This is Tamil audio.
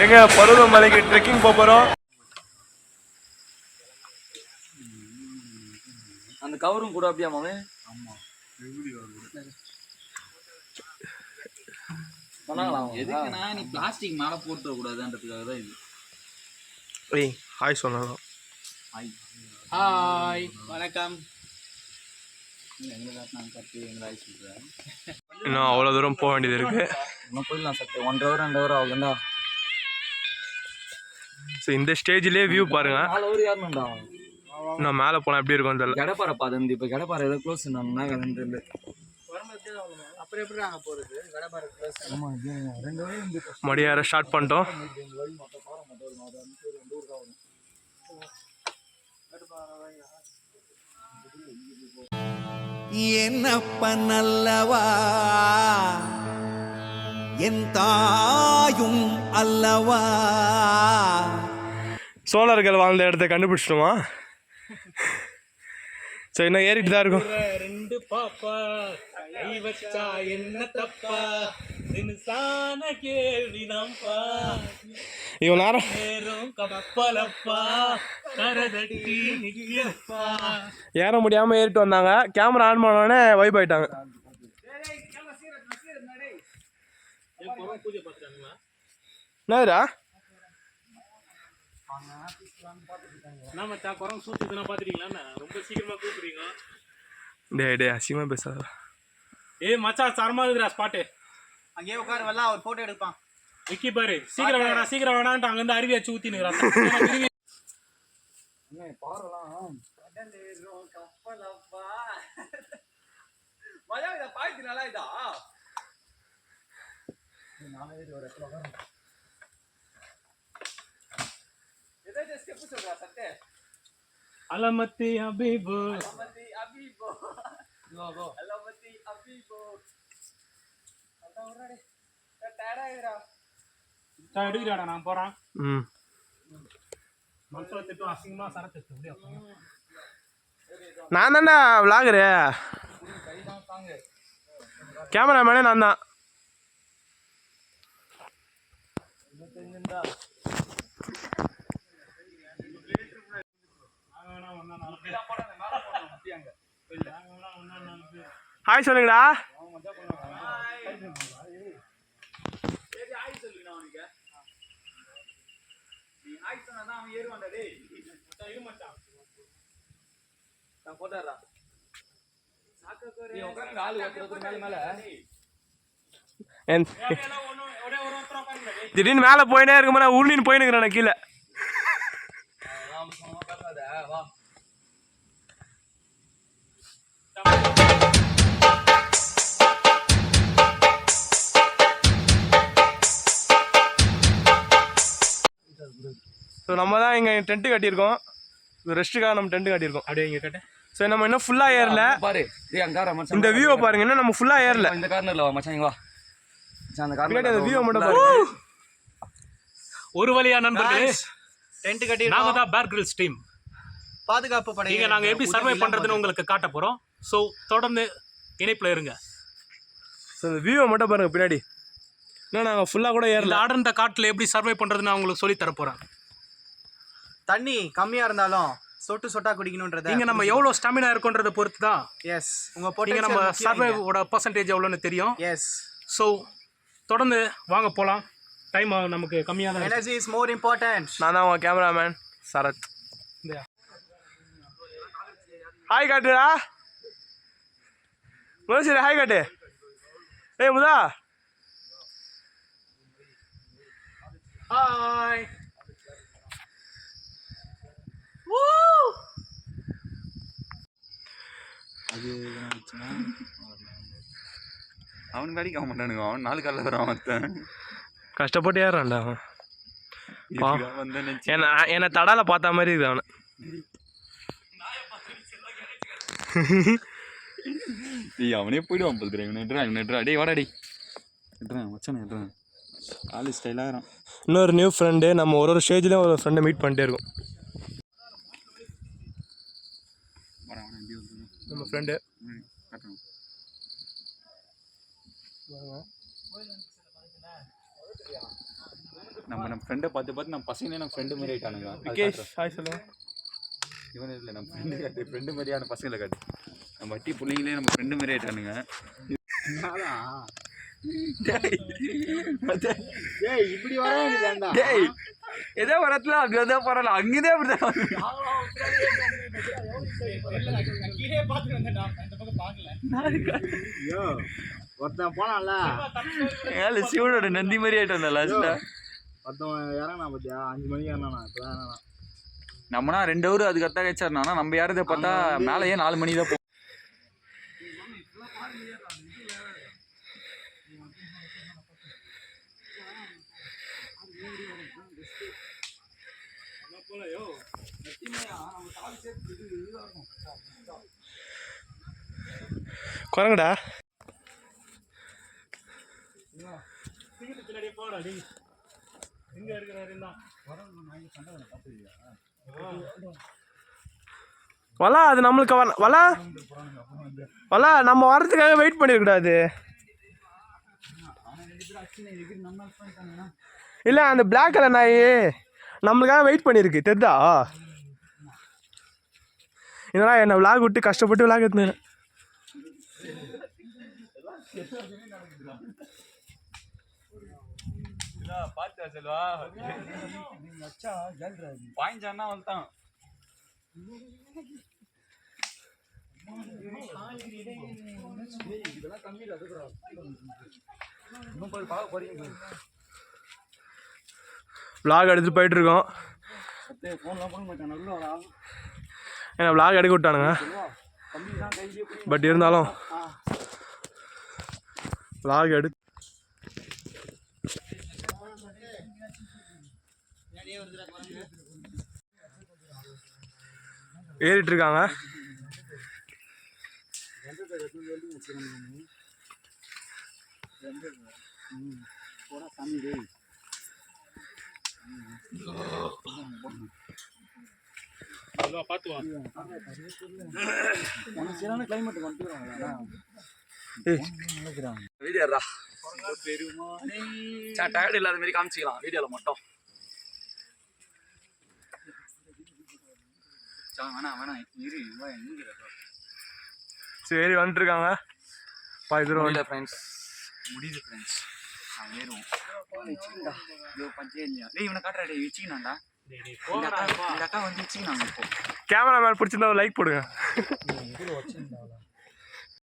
எங்க பருவமலைக்கு ட்ரெக்கிங் போறோம். அந்த கவரும் கூட அப்படியே மாமே. ஆமா எதுக்குன்னா நீ பிளாஸ்டிக் மேல போட்டுற கூடாதுன்றதுக்காக தான் இது. ஏய் ஹாய் சொல்லலாம். ஹாய் வணக்கம். எங்களை காட்டினாங்க கட்டி எங்களை ஹாய் சொல்கிறேன். இன்னும் அவ்வளோ தூரம் போக வேண்டியது இருக்கு. இன்னும் போயிடலாம் சத்து 1 hour 2 hour ஆகுதுண்டா. ஸோ இந்த ஸ்டேஜ்லேயே வியூ பாருங்க. 4 hour ஏறணும்டா. நான் மேலே போனால் எப்படி இருக்கும் தெரியல. கடப்பாறை பாது இப்போ கடப்பாறை ஏதோ க்ளோஸ் பண்ணா கலந்து இல்லை. அப்புறம் எப்படி நாங்கள் போகிறது கடப்பாறை க்ளோஸ்? ஆமாம் 2 வழி வந்து மடியார ஸ்டார்ட் பண்ணிட்டோம். என்னப்ப நல்லவா என் தாயும் அல்லவா. சோழர்கள் வாழ்ந்த இடத்த கண்டுபிடிச்சிட்டோமா? சரி இன்னும் ஏறிட்டு தான் இருக்கும். 2 பாப்பா கை வச்சா என்ன தப்பா தினசான கேள்வி நாம்பா இவன் நேரம் நேரம் கப்பலப்பா கரதட்டி நிக்கியப்பா. ஏற முடியாமல் ஏறிட்டு வந்தாங்க. கேமரா ஆன் பண்ணோடனே வைப் ஆயிட்டாங்க. என்னதுடா என்ன மச்சான் குரங்கு சூத்துதுன்னா பாத்துட்டீங்களா? ரொம்ப சீக்கிரமா கூப்பிடுறீங்க. டே அசிமா பேசாத. ஏய் மச்சான் சரமா இருக்குடா ஸ்பாட்டு. அங்கேயே உட்காரு வரலாம், ஒரு போட்டோ எடுப்பான். விக்கி பாரு சீக்கிரம் வேணா சீக்கிரம் வேணான்ட்டு அங்கேருந்து அருவி வச்சு ஊத்தினுக்குறான். பாருலாம் கப்பலப்பா மஜா இதை பாய்ச்சி நல்லா இதா. ஏதாச்சும் ஸ்டெப்பு சொல்றா சட்டே. அலமத்தி அபீபு அலமத்தி அபீபோ அலமத்தி அபீபோ. அதான் உடனே டயர்ட் ஆயிடுறா. எடுக்கிறாடா நான் போறேன். ம் மனசுல திட்டம் அசிங்கமா சரத்து அப்படியே நான் தான்டா விளாகுரு. கேமராமேனே நான் தான். ஹாய் சொல்லுங்கடா. திடீர்னு மேலே போயினே இருக்குமா உருளின்னு போயினுக்கிறேன் கீழே. ஸோ நம்ம தான் இங்கே டென்ட்டு கட்டியிருக்கோம். ரெஸ்ட்டுக்காக நம்ம டென்ட்டு கட்டியிருக்கோம். அப்படியே இங்கே கட்ட. ஸோ நம்ம இன்னும் ஃபுல்லாக ஏறல. பாரு இந்த வியூவை பாருங்க. இன்னும் நம்ம ஃபுல்லாக ஏறல. இந்த கார்னர்ல வா மச்சான், இங்க வா மச்சான். அந்த பின்னாடி அந்த வியூவை மட்டும் பாருங்க. பாருங்க. ஒரு வழியா நண்பர்களே டென்ட் கட்டி நாங்க தான் பேர் கிரில்ஸ் டீம் பாதுகாப்பு படை. இங்க நாங்க எப்படி சர்வை பண்றதுன்னு உங்களுக்கு காட்ட போறோம். ஸோ தொடர்ந்து இணைப்புல இருங்க. ஸோ இந்த வியூவை மட்டும் பாருங்க பின்னாடி. இன்னும் நாங்கள் ஃபுல்லாக கூட ஏறல. அடர்ந்த காட்டில் எப்படி சர்வை பண்றதுன்னு உங்களுக்கு சொல்லி தர போறேன். தண்ணி கம்மியா இருந்தாலும் சொட்டு சொட்டா குடிக்கணும்ன்றது இங்க நம்ம எவ்வளவு ஸ்டாமினா இருக்குன்றத பொறுத்து தான். எஸ் உங்க இங்க பொட்டன்ஷியல் நம்ம சர்வைவோட பர்சன்டேஜ் எவ்வளோன்னு தெரியும். எஸ். ஸோ தொடர்ந்து வாங்க போகலாம். டைம் நமக்கு கம்மியாக தான். Energy is more important. நான் தான் உங்கள் கேமராமேன் சரத். இந்த ஹாய் காட்டுடா முதல். சரி ஹாய் காட்டு. ஏய் முதா ஹாய். அது அவனுக்கு வேலைக்கு ஆக மாட்டானுங்க. அவன் 4 காலில் வரான். மொத்தம் கஷ்டப்பட்டு ஏறான்டா அவன். என்னை தடால பார்த்த மாதிரி இருக்குது அவனை. அவனே போயிடுவான் போதுறேன். நெட்ரா டே வாடாடி நெட்றான் மச்சான் நெட்றான். ஆளு ஸ்டைலாகிறான். இன்னொரு நியூ ஃப்ரெண்டு. நம்ம ஒரு ஸ்டேஜ்லேயும் ஒரு ஃப்ரெண்டை மீட் பண்ணிட்டே இருக்கோம். நம்ம ஃப்ரெண்டு நம்ம ஃப்ரெண்டை பார்த்து நம்ம பசங்களே நம்ம ஃப்ரெண்டு மாதிரி ஆயிட்டானுங்க. விகேஷ் ஹாய் சொல்லுங்க. இவன் இல்லை நம்ம ஃப்ரெண்டு மாதிரியான பசங்களை காட்டு. நம்ம வட்டி பிள்ளைங்களே நம்ம ஃப்ரெண்டு மாதிரி ஆயிட்டானுங்க. இப்படி வர ஏதோ வரத்துல அப்படி வந்தா பரவாயில்ல, அங்கேதான் அப்படிதான். ஒருத்தன் போனான்ல சிவனோட நந்தி மாதிரி ஆயிட்டான் லாஸ்ட்ல. ஒருத்தன் இறங்கினா பார்த்தியா 5 மணிக்கு இறங்கினா இப்பதான். நம்மனா 2 ஹவர் அதுக்கு அத்தான் கழிச்சாருனா நம்ம யாரதை பார்த்தா மேலேயே 4 மணி தான். குரங்குடா பின்னாடியே போடா டே. எங்க இருக்கிறாரு என்ன வலா அது நம்மளுக்கு வலா வலா நம்ம வரதுக்காக வெயிட் பண்ணிடக்கூடாது. இல்லை அந்த பிளாக் கலர் நாய் நம்மளுக்காக வெயிட் பண்ணியிருக்கு தெரிதா? என்னடா என்னை விளாக் விட்டு கஷ்டப்பட்டு விளாக் எடுத்துன்னு பாத்தா செல்வா பாயிஞ்சான்னா வந்துட்டான். விளாக் எடுத்துட்டு போயிட்டு இருக்கோம். ஏன்னா விளாக் எடுக்க விட்டானுங்க. பட் இருந்தாலும் விளாக் எடு ஏறிட்டு இருக்காங்க. பார்த்து வா. வீடியோடா டயர்ட் இல்லாத மாதிரி காமிச்சிக்கலாம் வீடியோல மட்டும். சரி வந்துட்டு இருக்காங்க. முடியல ஃப்ரெண்ட்ஸ், முடியுது ஃப்ரெண்ட்ஸ். ஏறுவோம். இவனை காட்டுறா டே வச்சுக்கினாண்டா. இந்த அக்கா வந்து வச்சுக்கினாங்க. இப்போ கேமராமேன் பிடிச்சிருந்தா லைக் போடுங்க.